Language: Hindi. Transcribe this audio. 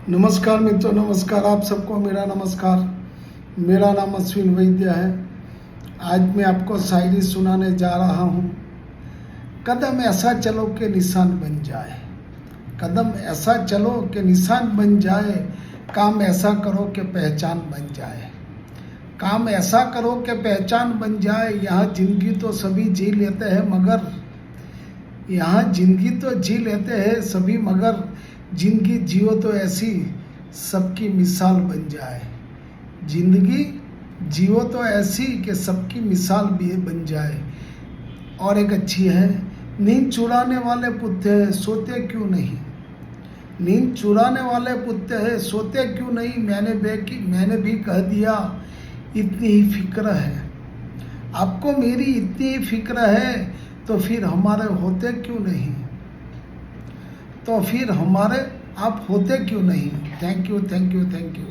नमस्कार मित्रों, नमस्कार। आप सबको मेरा नमस्कार। मेरा नाम अश्विन वैद्य है। आज मैं आपको शायरी सुनाने जा रहा हूँ। कदम ऐसा चलो कि निशान बन जाए, कदम ऐसा चलो कि निशान बन जाए, काम ऐसा करो कि पहचान बन जाए, काम ऐसा करो कि पहचान बन जाए। यहाँ जिंदगी तो सभी जी लेते हैं मगर, यहाँ जिंदगी तो जी लेते हैं सभी मगर, जिंदगी जियो तो ऐसी सबकी मिसाल बन जाए। जिंदगी जियो तो ऐसी कि सबकी मिसाल भी बन जाए। और एक अच्छी है, नींद चुराने वाले पुत्ते हैं सोते क्यों नहीं, नींद चुराने वाले पुत्ते हैं सोते क्यों नहीं, मैंने भी कह दिया इतनी ही फिक्र है। आपको मेरी इतनी ही फिक्र है तो फिर हमारे होते क्यों नहीं, तो फिर हमारे आप होते क्यों नहीं। Thank you, thank you, thank you.